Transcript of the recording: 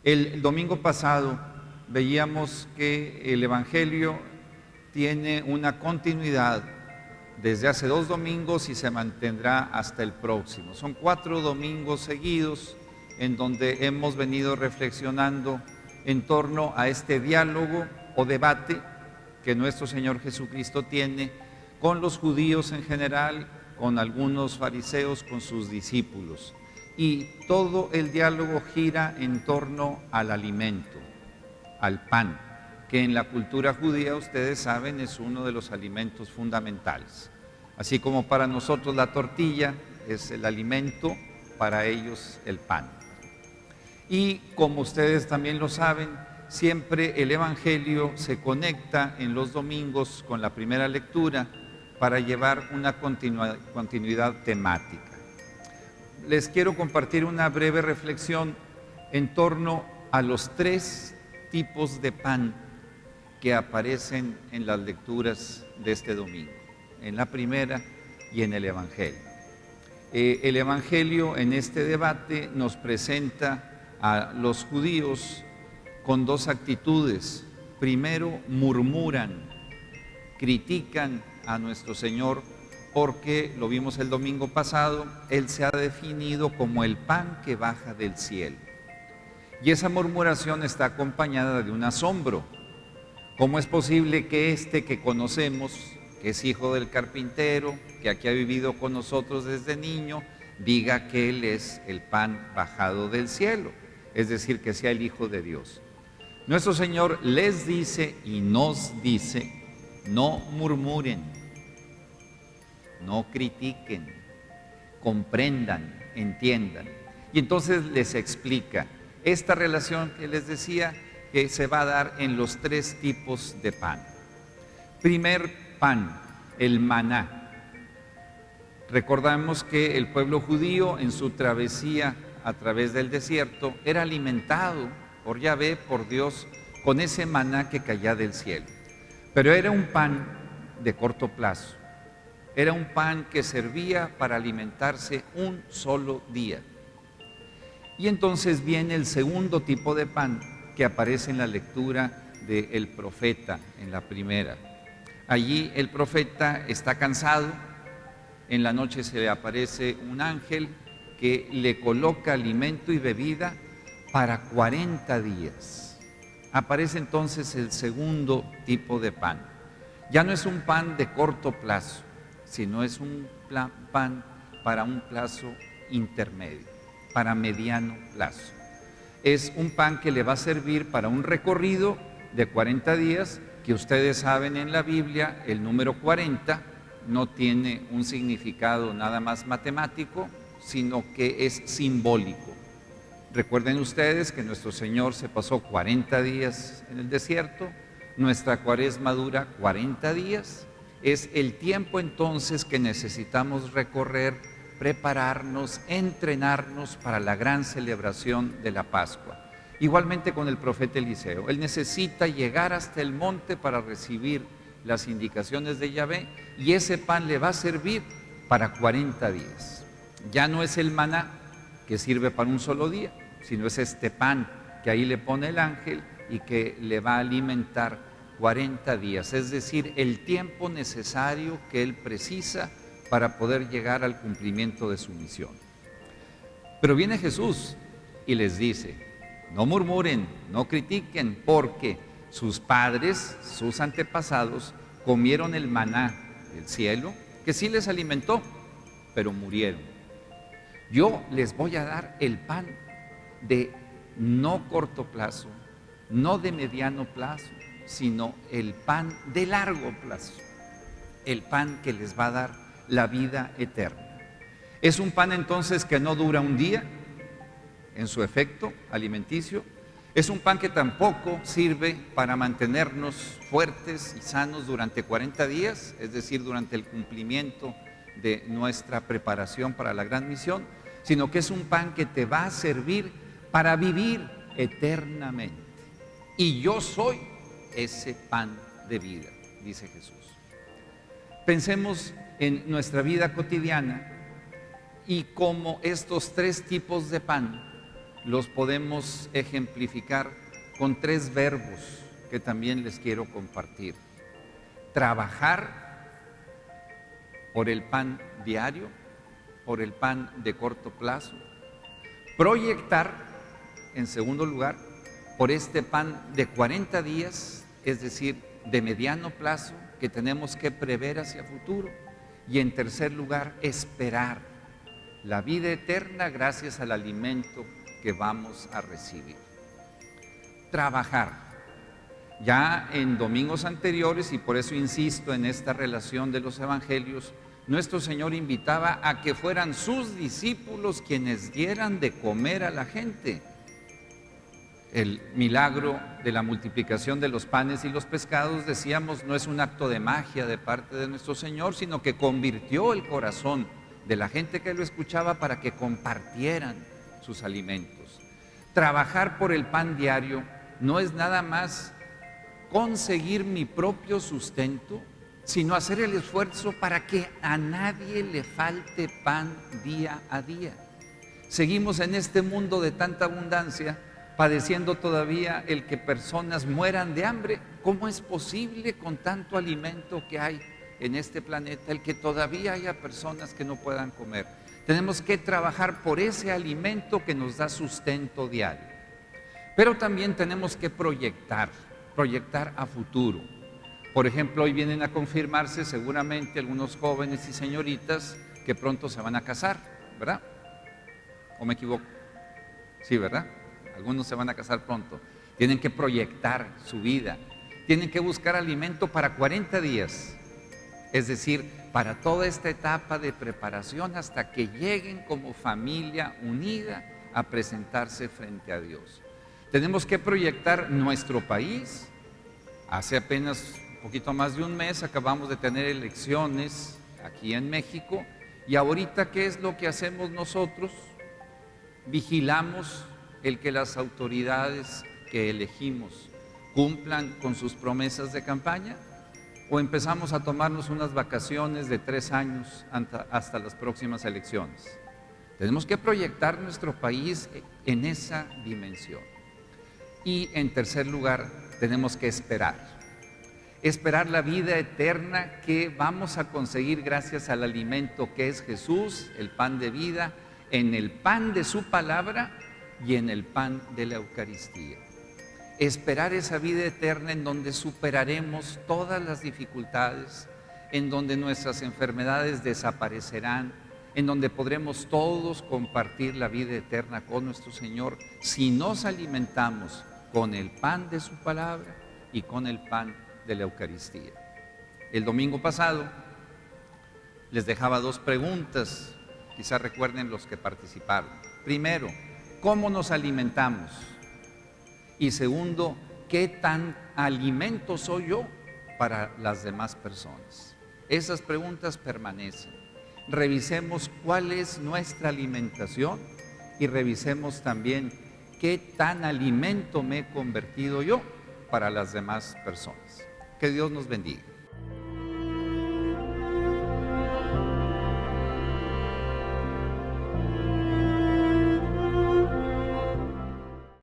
El domingo pasado veíamos que el Evangelio tiene una continuidad desde hace 2 domingos y se mantendrá hasta el próximo. Son 4 domingos seguidos en donde hemos venido reflexionando en torno a este diálogo o debate que nuestro Señor Jesucristo tiene con los judíos en general, con algunos fariseos, con sus discípulos. Y todo el diálogo gira en torno al alimento, al pan, que en la cultura judía, ustedes saben, es uno de los alimentos fundamentales. Así como para nosotros la tortilla es el alimento, para ellos el pan. Y como ustedes también lo saben, siempre el Evangelio se conecta en los domingos con la primera lectura para llevar una continuidad temática. Les quiero compartir una breve reflexión en torno a los 3 tipos de pan que aparecen en las lecturas de este domingo, en la primera y en el Evangelio. El Evangelio en este debate nos presenta a los judíos con 2 actitudes. Primero, murmuran, critican a nuestro Señor porque, lo vimos el domingo pasado, Él se ha definido como el pan que baja del cielo. Y esa murmuración está acompañada de un asombro. ¿Cómo es posible que este que conocemos, que es hijo del carpintero, que aquí ha vivido con nosotros desde niño, diga que Él es el pan bajado del cielo? Es decir, que sea el Hijo de Dios. Nuestro Señor les dice y nos dice: no murmuren, no critiquen, comprendan, entiendan. Y entonces les explica esta relación que les decía que se va a dar en los 3 tipos de pan. Primer pan, el maná. Recordamos que el pueblo judío en su travesía a través del desierto era alimentado por Yahvé, por Dios, con ese maná que caía del cielo. Pero era un pan de corto plazo. Era un pan que servía para alimentarse un solo día. Y entonces viene el segundo tipo de pan que aparece en la lectura del profeta, en la primera. Allí el profeta está cansado, en la noche se le aparece un ángel que le coloca alimento y bebida para 40 días. Aparece entonces el segundo tipo de pan. Ya no es un pan de corto plazo, sino es un pan para un plazo intermedio, para mediano plazo. Es un pan que le va a servir para un recorrido de 40 días, que ustedes saben en la Biblia, el número 40 no tiene un significado nada más matemático, sino que es simbólico. Recuerden ustedes que nuestro Señor se pasó 40 días en el desierto, nuestra cuaresma dura 40 días, es el tiempo entonces que necesitamos recorrer, prepararnos, entrenarnos para la gran celebración de la Pascua. Igualmente con el profeta Eliseo, él necesita llegar hasta el monte para recibir las indicaciones de Yahvé, y ese pan le va a servir para 40 días. Ya no es el maná que sirve para un solo día, sino es este pan que ahí le pone el ángel y que le va a alimentar 40 días, es decir, el tiempo necesario que él precisa para poder llegar al cumplimiento de su misión. Pero viene Jesús y les dice: no murmuren, no critiquen, porque sus padres, sus antepasados, comieron el maná del cielo, que sí les alimentó, pero murieron. Yo les voy a dar el pan de no corto plazo, no de mediano plazo, sino el pan de largo plazo, el pan que les va a dar la vida eterna. Es un pan entonces que no dura un día en su efecto alimenticio. Es un pan que tampoco sirve para mantenernos fuertes y sanos durante 40 días, es decir, durante el cumplimiento de nuestra preparación para la gran misión, sino que es un pan que te va a servir para vivir eternamente. Y yo soy ese pan de vida, dice Jesús. Pensemos en nuestra vida cotidiana y cómo estos 3 tipos de pan los podemos ejemplificar con 3 verbos que también les quiero compartir. Trabajar por el pan diario, por el pan de corto plazo. Proyectar, en segundo lugar, por este pan de 40 días, es decir, de mediano plazo, que tenemos que prever hacia futuro. Y en tercer lugar, esperar la vida eterna gracias al alimento que vamos a recibir. Trabajar. Ya en domingos anteriores, y por eso insisto en esta relación de los evangelios, nuestro Señor invitaba a que fueran sus discípulos quienes dieran de comer a la gente. El milagro de la multiplicación de los panes y los pescados, decíamos, no es un acto de magia de parte de nuestro Señor, sino que convirtió el corazón de la gente que lo escuchaba para que compartieran sus alimentos. Trabajar por el pan diario no es nada más conseguir mi propio sustento, sino hacer el esfuerzo para que a nadie le falte pan día a día. Seguimos en este mundo de tanta abundancia, padeciendo todavía el que personas mueran de hambre. ¿Cómo es posible con tanto alimento que hay en este planeta, el que todavía haya personas que no puedan comer? Tenemos que trabajar por ese alimento que nos da sustento diario. Pero también tenemos que proyectar a futuro. Por ejemplo, hoy vienen a confirmarse seguramente algunos jóvenes y señoritas que pronto se van a casar, ¿verdad? ¿O me equivoco? Sí, ¿verdad? Algunos se van a casar pronto. Tienen que proyectar su vida. Tienen que buscar alimento para 40 días. Es decir, para toda esta etapa de preparación hasta que lleguen como familia unida a presentarse frente a Dios. Tenemos que proyectar nuestro país. Hace apenas un poquito más de un mes acabamos de tener elecciones aquí en México, y ahorita, ¿qué es lo que hacemos nosotros? Vigilamos el que las autoridades que elegimos cumplan con sus promesas de campaña, o empezamos a tomarnos unas vacaciones de 3 años hasta las próximas elecciones. Tenemos que proyectar nuestro país en esa dimensión. Y en tercer lugar, tenemos que esperar la vida eterna que vamos a conseguir gracias al alimento que es Jesús, el pan de vida, en el pan de su palabra y en el pan de la Eucaristía. Esperar esa vida eterna en donde superaremos todas las dificultades, en donde nuestras enfermedades desaparecerán, en donde podremos todos compartir la vida eterna con nuestro Señor si nos alimentamos con el pan de su palabra y con el pan de la Eucaristía. El domingo pasado les dejaba 2 preguntas, quizá recuerden los que participaron. Primero, ¿cómo nos alimentamos? Y segundo, ¿qué tan alimento soy yo para las demás personas? Esas preguntas permanecen. Revisemos cuál es nuestra alimentación y revisemos también qué tan alimento me he convertido yo para las demás personas. Que Dios nos bendiga.